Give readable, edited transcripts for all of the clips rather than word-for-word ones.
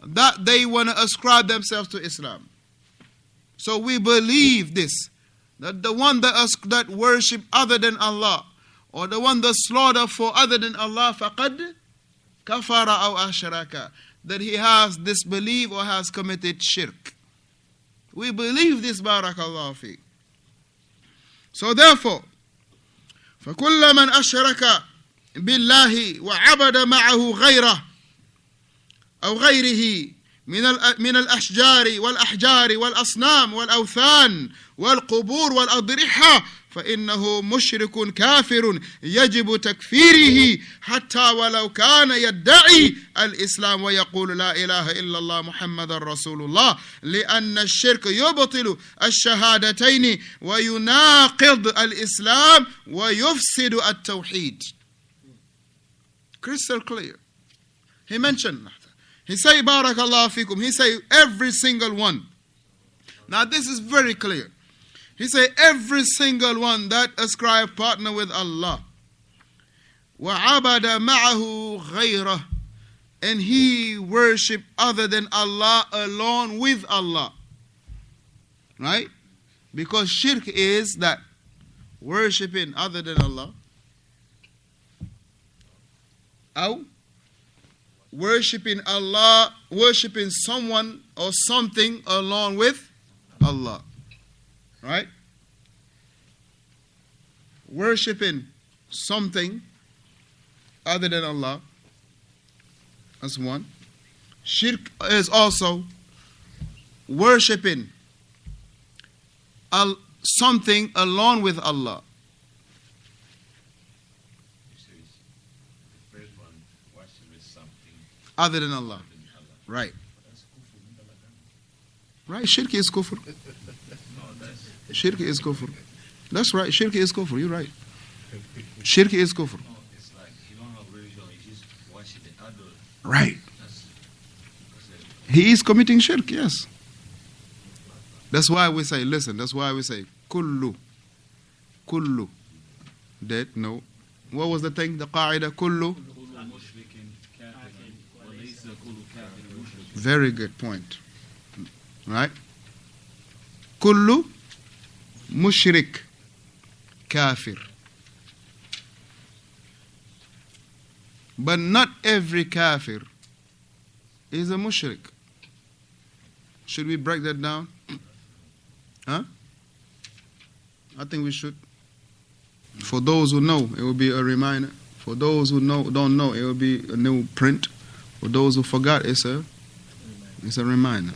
that they want to ascribe themselves to Islam. So we believe this, that the one that worship other than Allah, or the one that slaughter for other than Allah, فَقَدْ كَفَرَ أَوْ أَشْرَكَ, that he has disbelieved or has committed shirk. We believe this, barakallahu fi. So therefore, فَكُلَّ مَنْ أَشْرَكَ بِاللَّهِ وَعَبَدَ مَعَهُ غَيْرَهُ أو غيره من الأشجار والأحجار والأصنام والأوثان والقبور والأضرحة فإنه مشرك كافر يجب تكفيره حتى ولو كان يدعي الإسلام ويقول لا إله إلا الله محمد رسول الله لأن الشرك يبطل الشهادتين ويناقض الإسلام ويفسد التوحيد. Crystal clear. He mentioned, he say, barakallahu fikum, he say every single one. Now this is very clear. He say every single one that ascribe partner with Allah. وَعَبَدَ مَعَهُ غَيْرَهُ, and he worship other than Allah alone with Allah. Right? Because shirk is that worshiping other than Allah. Or worshipping Allah, worshipping someone or something along with Allah. Right? Worshipping something other than Allah. That's one. Shirk is also worshipping something along with Allah. Other than Allah. Right. Right. Shirk is kufr. Shirk is kufr. That's right. Shirk is kufr. You're right. Shirk is kufr. It's like you don't have religion, you just worship the idol. Right. He is committing shirk, yes. That's why we say, listen, that's why we say, kullu. That, no. What was the thing? The qaida, kullu. Very good point. Right? Kullu mushrik kafir. But not every kafir is a mushrik. Should we break that down? Huh? I think we should. For those who know, it will be a reminder. For those who don't know, it will be a new print. For those who forgot, it's a reminder.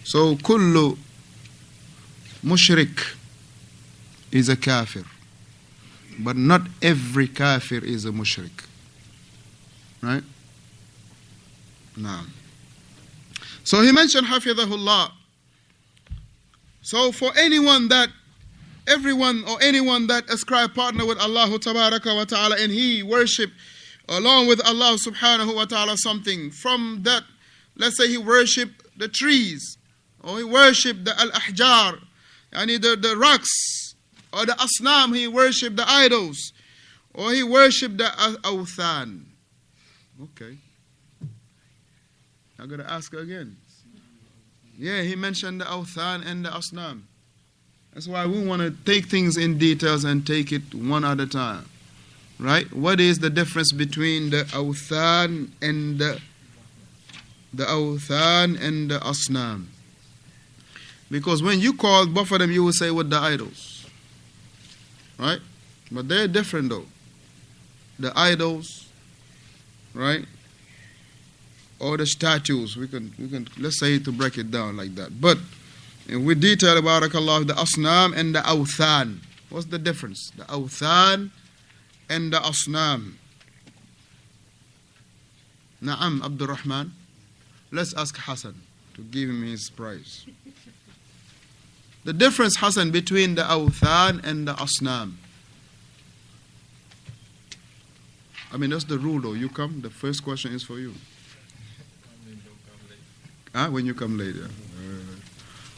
So, kullu mushrik is a kafir. But not every kafir is a mushrik. Right? Now. So he mentioned hafidhahullah. So for anyone that ascribe partner with Allah tabaraka wa ta'ala and he worship along with Allah subhanahu wa ta'ala something from that, let's say he worship the trees, or he worship the al-ahjar, the rocks, or the asnam, he worship the idols, or he worship the awthan. Okay. I'm going to ask again. Yeah, he mentioned the awthan and the asnam. That's why we want to take things in details and take it one at a time. Right? What is the difference between the awthan and the awthan and the asnam? Because when you call both of them, you will say with the idols. Right? But they're different though. The idols, right? Or the statues. We can let's say to break it down like that. But if we detail barakallah the asnam and the awthan. What's the difference? The awthan and the asnam. Na'am, Abdul Rahman. Let's ask Hassan to give him his prize. The difference, Hassan, between the awthan and the asnam. I mean, that's the rule though. You come, the first question is for you. When you come later.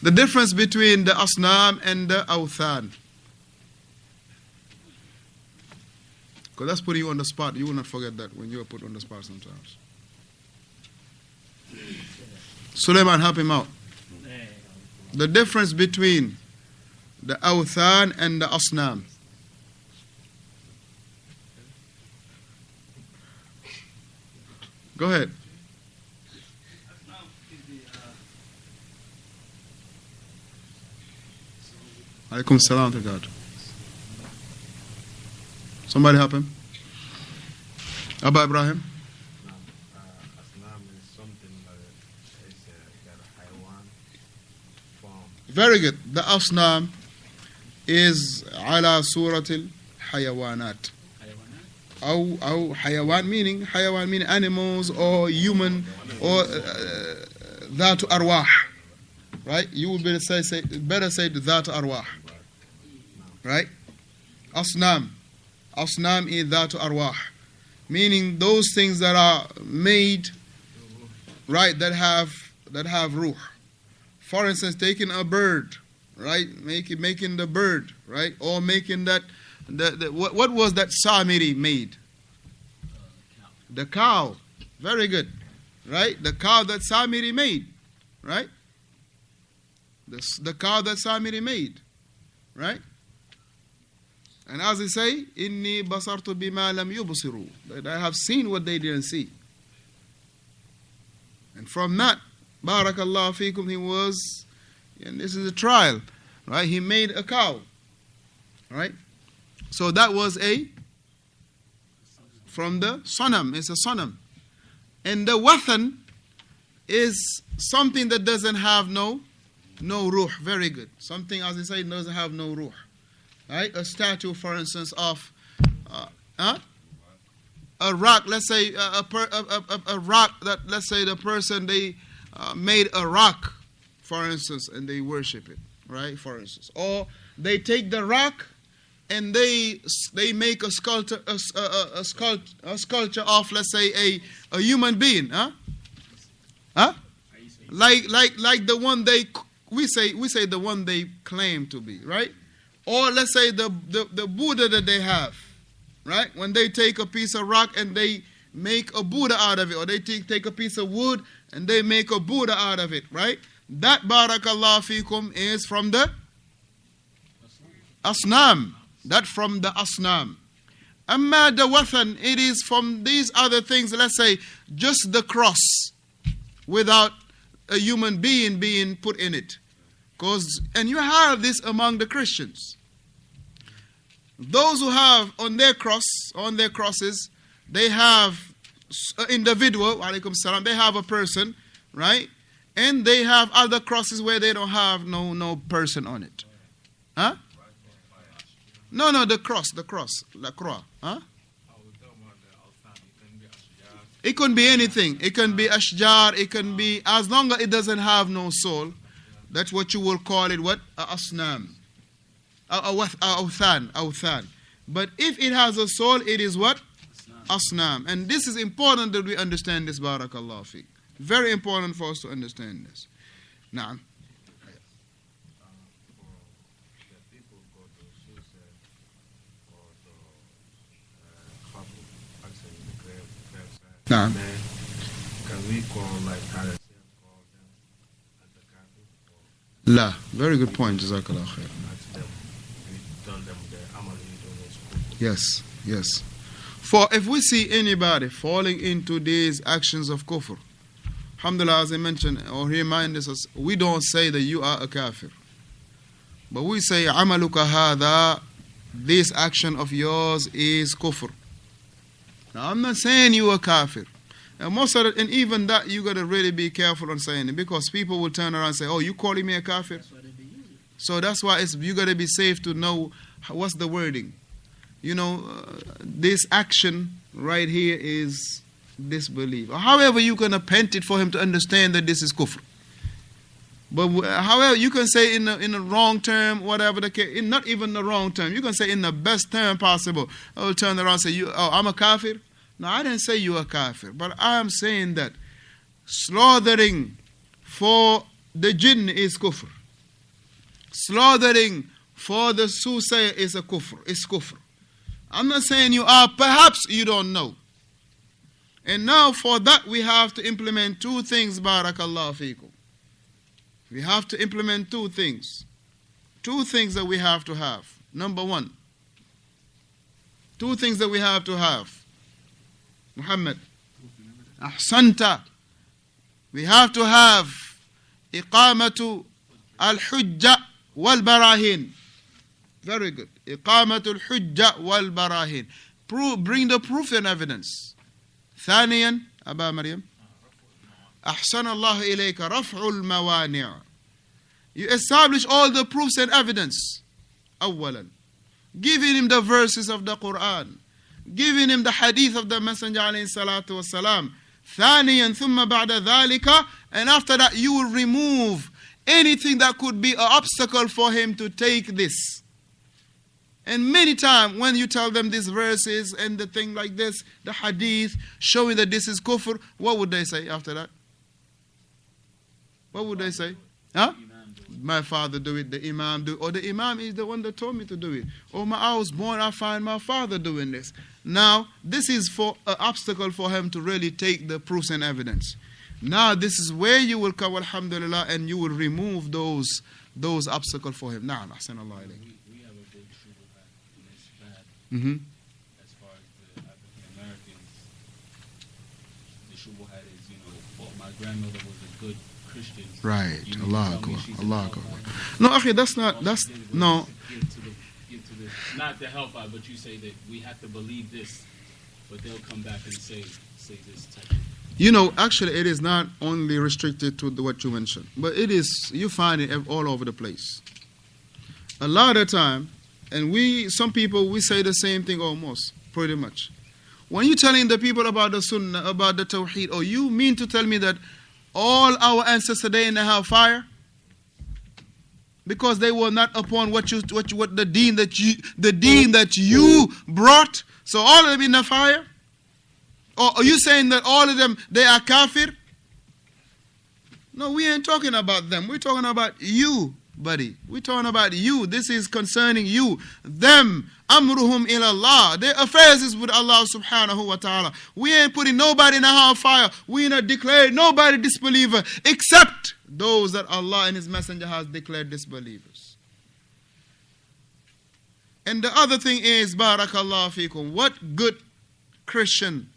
The difference between the asnam and the awthan. Because that's putting you on the spot. You will not forget that when you are put on the spot sometimes. Suleiman, help him out. The difference between the awthan and the asnam. Go ahead. Alaikum salam to God. Somebody help him. Abba Ibrahim. Islam is something that is that Haywan form. Very good. The asnam is ala suratil hayawanat. Aw hayawan meaning animals or human or dhatu arwah. Right? You would better say dhatu arwah. Right? Asnam is dhatu arwah. Meaning those things that are made, right, that have ruh. For instance, taking a bird, right, making the bird, right, or making that, what was that Samiri made? The cow. Very good, right? The cow that Samiri made, right? The cow that Samiri made, right? And as they say, Inni basartu bima lam yubsiru. That I have seen what they didn't see. And from that, barakallahu fikum, he was, and this is a trial, right? He made a cow, right? So that was from the sanam. It's a sanam. And the wathan is something that doesn't have no ruh. Very good. Something, as they say, doesn't have no ruh. Right? A statue, for instance, of a rock. Let's say a rock that, let's say, the person, they made a rock, for instance, and they worship it, right? For instance, or they take the rock and they make a sculpture of, let's say, a human being, like the one we say the one they claim to be, right? Or let's say the Buddha that they have, right? When they take a piece of rock and they make a Buddha out of it, or they take a piece of wood and they make a Buddha out of it, right? That, barakallahu fikum, is from the asnam. That from the asnam. Amma the wathan, it is from these other things, let's say, just the cross without a human being being put in it. And you have this among the Christians. Those who have on their crosses, they have an individual, alaikum salam, they have a person, right? And they have other crosses where they don't have no person on it. Huh? No, the cross, la croix. Huh? It can be anything. It can be ashjar, it can be, as long as it doesn't have no soul. That's what you will call it, what? Asnam. Awthan. But if it has a soul, it is what? Asnam. And this is important that we understand this, barakallahu fiqh. Very important for us to understand this. Now, can we call like ourselves? La. Very good point, Jazakallah khair. Yes. For if we see anybody falling into these actions of kufr, alhamdulillah, as I mentioned, or he reminded us, we don't say that you are a kafir. But we say, amaluka hadha, this action of yours is kufr. Now, I'm not saying you are kafir. And most of it, and even that, you got to really be careful on saying it, because people will turn around and say, oh, you calling me a kafir? So that's why you got to be safe to know what's the wording. You know, this action right here is disbelief. Or however you can append it for him to understand that this is kufr. But however, you can say in the wrong term, whatever the case, in not even the wrong term. You can say in the best term possible. I will turn around and say, I'm a kafir. No, I didn't say you are kafir. But I am saying that slaughtering for the jinn is kufr. Slaughtering for the soothsayer is a kufr. It's kufr. I'm not saying you are. Perhaps you don't know. And now for that we have to implement two things, barakallahu feekum. We have to implement two things. Two things that we have to have. Number one, two things that we have to have. Muhammad, ahsanta. We have to have iqamatu al-hujja wal-barahin. Very good. Iqamatu al-hujja wal-barahin. Bring the proof and evidence. ثانيا أبا مريم أحسن الله إليك رفع الموانع. You establish all the proofs and evidence. أولا, giving him the verses of the Quran, giving him the hadith of the Messenger عليه الصلاة والسلام. ثانيا ثم بعد ذلك, and after that you will remove anything that could be an obstacle for him to take this. And many times when you tell them these verses and the thing like this, the hadith showing that this is kufr, what would they say after that? What would they say? Huh? My father do it, the imam do it, or the imam is the one that told me to do it. Or I was born, I find my father doing this. Now, this is for an obstacle for him to really take the proofs and evidence. Now, this is where you will come, alhamdulillah, and you will remove those obstacles for him. Na'am, ahsanallah alayk. We have a big shubha, and it's bad. Mm-hmm. As far as the African Americans, the shubha is, well, my grandmother was a good Christian. Right. You mean to Allah tell me Akbar. she's Allah a Akbar. hellfire? No, akhi, that's no. Get to the not the hellfire, but you say that we have to believe this, but they'll come back and say this type of. Actually, it is not only restricted to what you mentioned, but it is, you find it all over the place. A lot of time, and some people, we say the same thing almost, pretty much. When you're telling the people about the sunnah, about the tawheed, you mean to tell me that all our ancestors today in the hellfire? Because they were not upon the deen that you brought, so all of them in the fire? Or are you saying that all of them, they are kafir? No, we ain't talking about them. We're talking about you, buddy. We're talking about you. This is concerning you. Them, amruhum ilallah. Their affairs is with Allah subhanahu wa ta'ala. We ain't putting nobody in a hellfire. We ain't declared nobody disbeliever except those that Allah and His Messenger has declared disbelievers. And the other thing is, barakallahu fikum, what good Christian,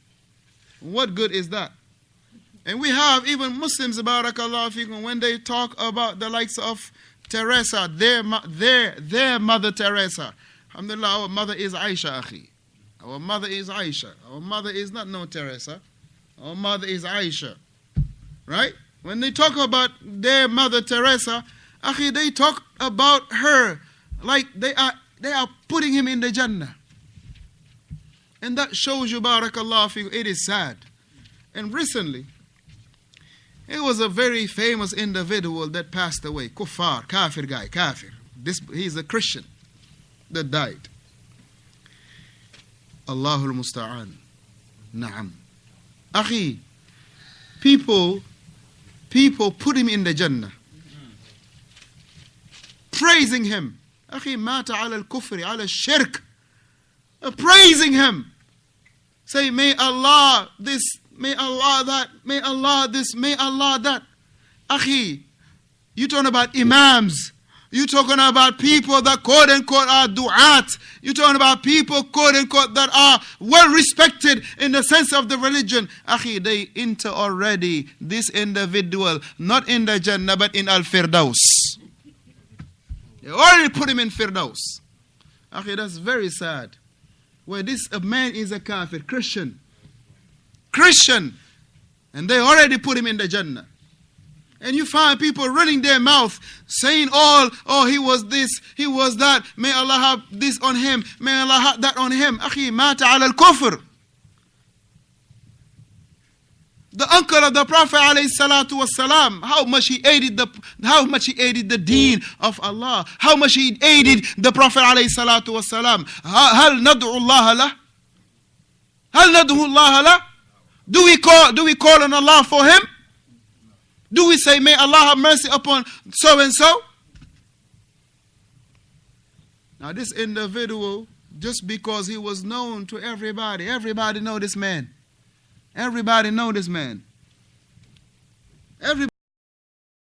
what good is that? And we have even Muslims, barakallahu fikum, when they talk about the likes of Teresa, their mother Teresa. Alhamdulillah, our mother is Aisha, akhi. Our mother is Aisha. Our mother is not no Teresa. Our mother is Aisha. Right? When they talk about their mother Teresa, akhi, they talk about her like they are putting him in the Jannah. And that shows you, barakallahu fikum, it is sad. And recently, it was a very famous individual that passed away. Kuffar, kafir guy, kafir. He's a Christian that died. Allahul Musta'an. Na'am. Akhi, people put him in the Jannah. Praising him. Akhi, mata ala al-kufri, ala al-shirk. Praising him. Say, may Allah this, may Allah that, may Allah this, may Allah that. Akhi, you talking about imams. You talking about people that quote unquote are du'at. You talking about people quote unquote that are well respected in the sense of the religion. Akhi, they enter already this individual, not in the Jannah, but in Al-Firdaus. They already put him in Firdaus. Akhi, that's very sad. Where this man is a kafir, Christian, and they already put him in the Jannah. And you find people running their mouth, saying he was this, he was that, may Allah have this on him, may Allah have that on him. Akhi, mata ala al-kufr. The uncle of the Prophet alayhi salatu wasalam, how much he aided the deen of Allah, how much he aided the Prophet alayhi salatu wasalam. Hal nad'u Allah lah? Hal nad'u Allah lah? Do we call on Allah for him? Do we say, may Allah have mercy upon so and so? Now this individual, just because he was known to everybody know this man. Everybody know this man. Everybody